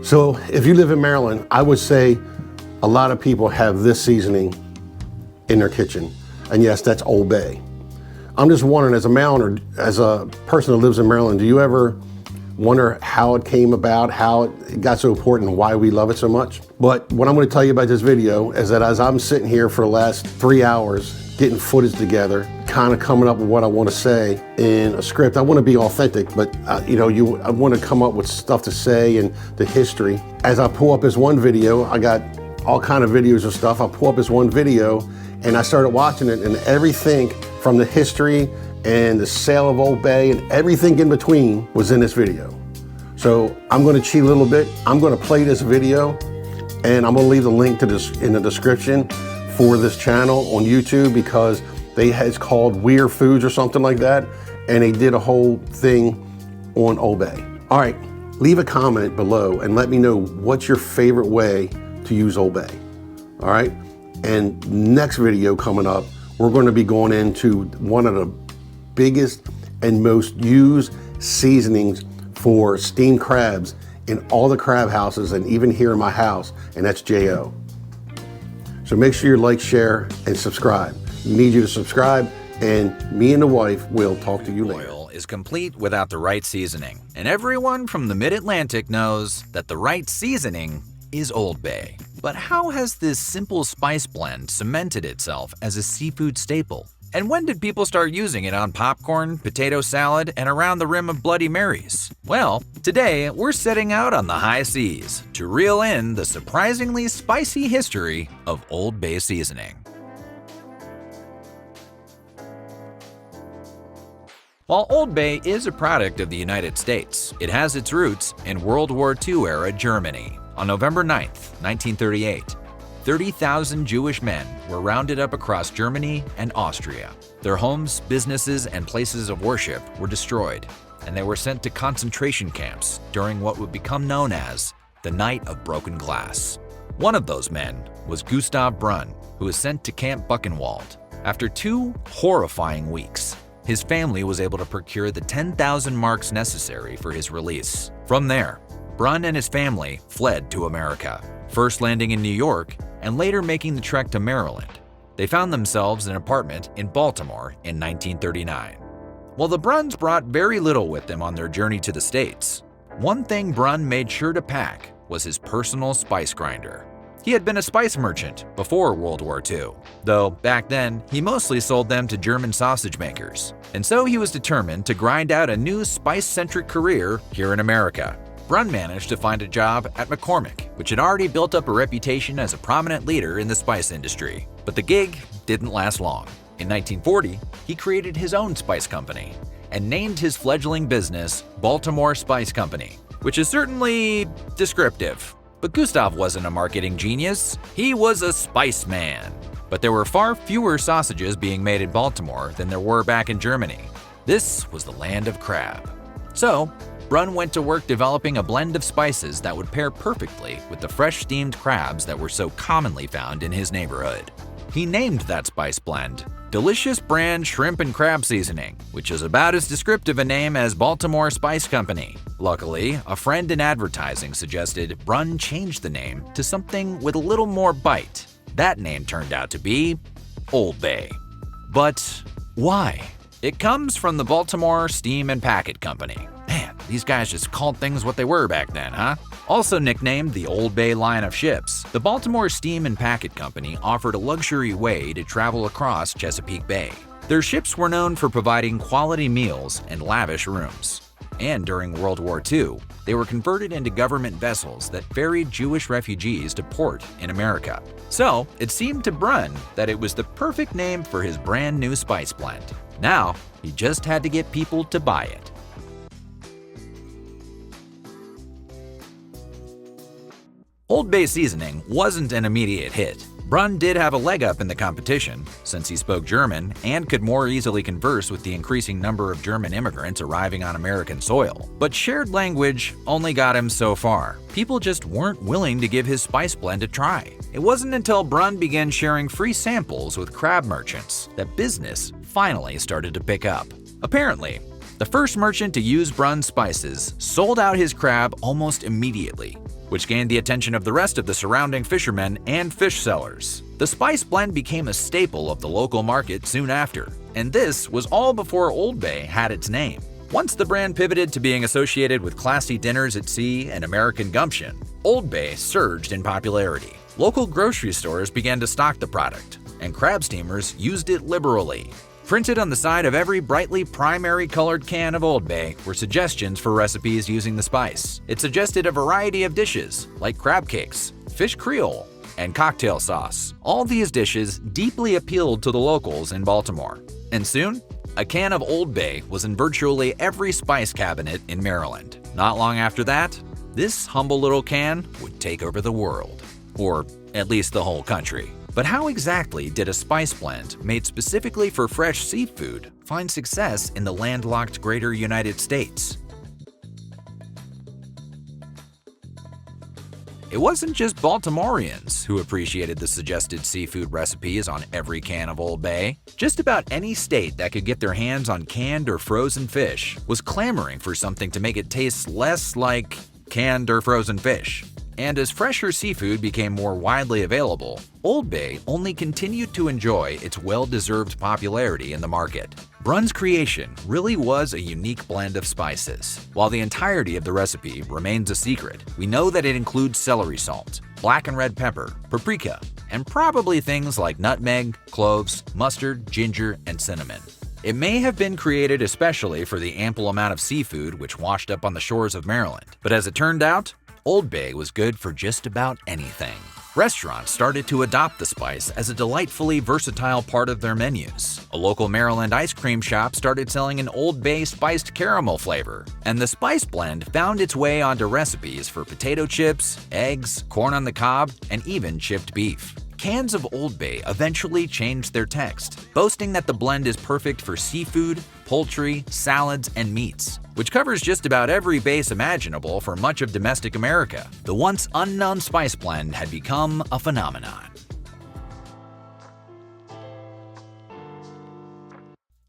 So if you live in Maryland, I would say a lot of people have this seasoning in their kitchen. And yes, that's Old Bay. I'm just wondering, as a Marylander, as a person that lives in Maryland, do you ever wonder how it came about, how it got so important, and why we love it so much? But what I'm going to tell you about this video is that as I'm sitting here for the last 3 hours getting footage together, kind of coming up with what I want to say in a script. I want to be authentic, but I want to come up with stuff to say and the history. As I pull up this one video, I got all kind of videos of stuff. I pull up this one video and I started watching it, and everything from the history and the sale of Old Bay and everything in between was in this video. So I'm going to cheat a little bit. I'm going to play this video, and I'm going to leave the link to this in the description for this channel on YouTube, because it's called Weird Foods or something like that, and they did a whole thing on Old Bay. All right, leave a comment below and let me know what's your favorite way to use Old Bay. All right, and next video coming up, we're going to be going into one of the biggest and most used seasonings for steamed crabs in all the crab houses and even here in my house, and that's JO. So make sure you like, share, and subscribe. We need you to subscribe, and me and the wife will talk to you later. Oil is complete without the right seasoning, and everyone from the Mid-Atlantic knows that the right seasoning is Old Bay. But how has this simple spice blend cemented itself as a seafood staple? And when did people start using it on popcorn, potato salad, and around the rim of Bloody Marys? Well, today we're setting out on the high seas to reel in the surprisingly spicy history of Old Bay seasoning. While Old Bay is a product of the United States, it has its roots in World War II-era Germany. On November 9, 1938, 30,000 Jewish men were rounded up across Germany and Austria. Their homes, businesses, and places of worship were destroyed, and they were sent to concentration camps during what would become known as the Night of Broken Glass. One of those men was Gustav Brunn, who was sent to Camp Buchenwald. After 2 horrifying weeks, his family was able to procure the 10,000 marks necessary for his release. From there, Brunn and his family fled to America, first landing in New York and later making the trek to Maryland. They found themselves in an apartment in Baltimore in 1939. While the Brunns brought very little with them on their journey to the States, one thing Brunn made sure to pack was his personal spice grinder. He had been a spice merchant before World War II, though back then he mostly sold them to German sausage makers. And so he was determined to grind out a new spice-centric career here in America. Brunn managed to find a job at McCormick, which had already built up a reputation as a prominent leader in the spice industry. But the gig didn't last long. In 1940, he created his own spice company and named his fledgling business Baltimore Spice Company, which is certainly descriptive. But Gustav wasn't a marketing genius, he was a spice man. But there were far fewer sausages being made in Baltimore than there were back in Germany. This was the land of crab. So, Brunn went to work developing a blend of spices that would pair perfectly with the fresh steamed crabs that were so commonly found in his neighborhood. He named that spice blend Delicious Brand Shrimp and Crab Seasoning, which is about as descriptive a name as Baltimore Spice Company. Luckily, a friend in advertising suggested Brunn change the name to something with a little more bite. That name turned out to be Old Bay. But why? It comes from the Baltimore Steam and Packet Company. Man, these guys just called things what they were back then, huh? Also nicknamed the Old Bay line of ships, the Baltimore Steam and Packet Company offered a luxury way to travel across Chesapeake Bay. Their ships were known for providing quality meals and lavish rooms. And during World War II, they were converted into government vessels that ferried Jewish refugees to port in America. So it seemed to Brunn that it was the perfect name for his brand new spice blend. Now, he just had to get people to buy it. Old Bay seasoning wasn't an immediate hit. Brunn did have a leg up in the competition, since he spoke German and could more easily converse with the increasing number of German immigrants arriving on American soil. But shared language only got him so far. People just weren't willing to give his spice blend a try. It wasn't until Brunn began sharing free samples with crab merchants that business finally started to pick up. Apparently, the first merchant to use Brunn's spices sold out his crab almost immediately, which gained the attention of the rest of the surrounding fishermen and fish sellers. The spice blend became a staple of the local market soon after, and this was all before Old Bay had its name. Once the brand pivoted to being associated with classy dinners at sea and American gumption, Old Bay surged in popularity. Local grocery stores began to stock the product, and crab steamers used it liberally. Printed on the side of every brightly primary-colored can of Old Bay were suggestions for recipes using the spice. It suggested a variety of dishes, like crab cakes, fish creole, and cocktail sauce. All these dishes deeply appealed to the locals in Baltimore. And soon, a can of Old Bay was in virtually every spice cabinet in Maryland. Not long after that, this humble little can would take over the world. Or at least the whole country. But how exactly did a spice blend made specifically for fresh seafood find success in the landlocked greater United States? It wasn't just Baltimoreans who appreciated the suggested seafood recipes on every can of Old Bay. Just about any state that could get their hands on canned or frozen fish was clamoring for something to make it taste less like canned or frozen fish. And as fresher seafood became more widely available, Old Bay only continued to enjoy its well-deserved popularity in the market. Brunn's creation really was a unique blend of spices. While the entirety of the recipe remains a secret, we know that it includes celery salt, black and red pepper, paprika, and probably things like nutmeg, cloves, mustard, ginger, and cinnamon. It may have been created especially for the ample amount of seafood which washed up on the shores of Maryland, but as it turned out, Old Bay was good for just about anything. Restaurants started to adopt the spice as a delightfully versatile part of their menus. A local Maryland ice cream shop started selling an Old Bay spiced caramel flavor, and the spice blend found its way onto recipes for potato chips, eggs, corn on the cob, and even chipped beef. Cans of Old Bay eventually changed their text, boasting that the blend is perfect for seafood, poultry, salads, and meats, which covers just about every base imaginable for much of domestic America. The once unknown spice blend had become a phenomenon.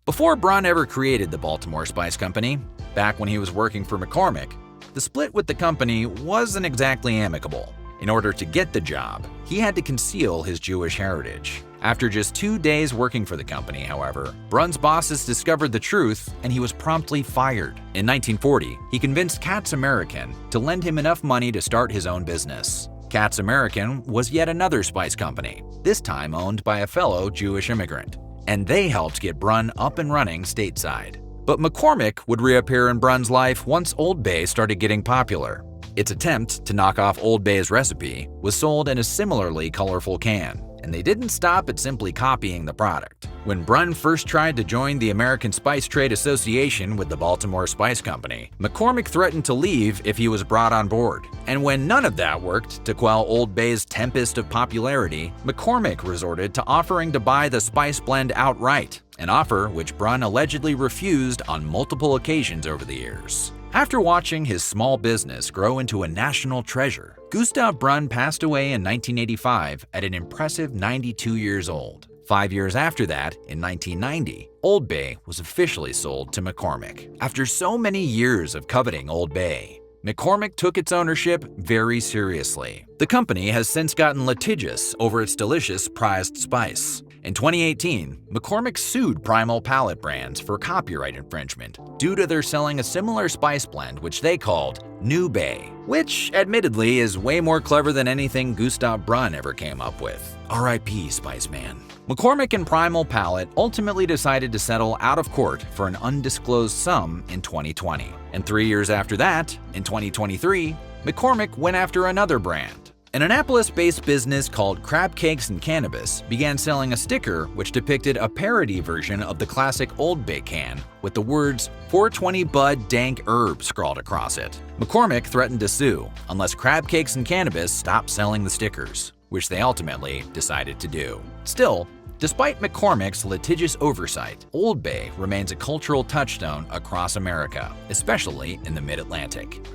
Before Brunn ever created the Baltimore Spice Company, back when he was working for McCormick, the split with the company wasn't exactly amicable. In order to get the job, he had to conceal his Jewish heritage. After just 2 days working for the company, however, Brunn's bosses discovered the truth and he was promptly fired. In 1940, he convinced Katz American to lend him enough money to start his own business. Katz American was yet another spice company, this time owned by a fellow Jewish immigrant, and they helped get Brunn up and running stateside. But McCormick would reappear in Brunn's life once Old Bay started getting popular. Its attempt to knock off Old Bay's recipe was sold in a similarly colorful can, and they didn't stop at simply copying the product. When Brunn first tried to join the American Spice Trade Association with the Baltimore Spice Company, McCormick threatened to leave if he was brought on board. And when none of that worked to quell Old Bay's tempest of popularity, McCormick resorted to offering to buy the spice blend outright, an offer which Brunn allegedly refused on multiple occasions over the years. After watching his small business grow into a national treasure, Gustav Brunn passed away in 1985 at an impressive 92 years old. 5 years after that, in 1990, Old Bay was officially sold to McCormick. After so many years of coveting Old Bay, McCormick took its ownership very seriously. The company has since gotten litigious over its delicious prized spice. In 2018, McCormick sued Primal Palate Brands for copyright infringement due to their selling a similar spice blend which they called New Bay, which admittedly is way more clever than anything Gustav Brunn ever came up with. R.I.P. Spice Man. McCormick and Primal Palate ultimately decided to settle out of court for an undisclosed sum in 2020. And 3 years after that, in 2023, McCormick went after another brand. An Annapolis-based business called Crab Cakes and Cannabis began selling a sticker which depicted a parody version of the classic Old Bay can with the words 420 Bud Dank Herb scrawled across it. McCormick threatened to sue unless Crab Cakes and Cannabis stopped selling the stickers, which they ultimately decided to do. Still, despite McCormick's litigious oversight, Old Bay remains a cultural touchstone across America, especially in the Mid-Atlantic.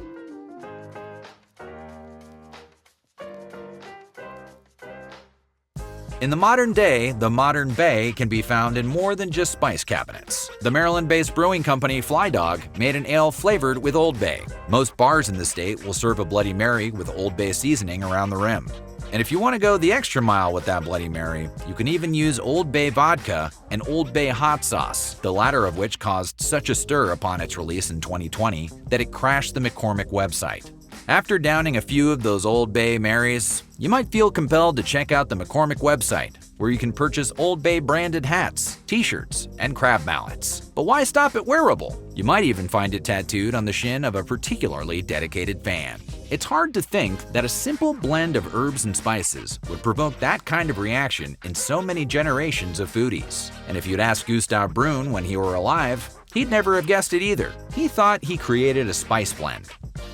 In the modern day, the modern bay can be found in more than just spice cabinets. The Maryland-based brewing company Fly Dog made an ale flavored with Old Bay. Most bars in the state will serve a Bloody Mary with Old Bay seasoning around the rim. And if you want to go the extra mile with that Bloody Mary, you can even use Old Bay vodka and Old Bay hot sauce, the latter of which caused such a stir upon its release in 2020 that it crashed the McCormick website. After downing a few of those Old Bay Marys, you might feel compelled to check out the McCormick website, where you can purchase Old Bay branded hats, t-shirts, and crab mallets. But why stop at wearable? You might even find it tattooed on the shin of a particularly dedicated fan. It's hard to think that a simple blend of herbs and spices would provoke that kind of reaction in so many generations of foodies. And if you'd asked Gustav Brunn when he were alive, he'd never have guessed it either. He thought he created a spice blend.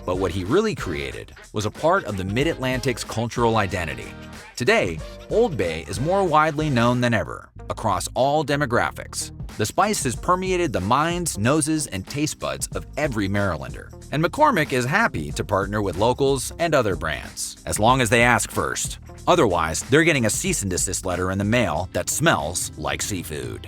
But what he really created was a part of the Mid-Atlantic's cultural identity. Today, Old Bay is more widely known than ever, across all demographics. The spice has permeated the minds, noses, and taste buds of every Marylander. And McCormick is happy to partner with locals and other brands, as long as they ask first. Otherwise, they're getting a cease and desist letter in the mail that smells like seafood.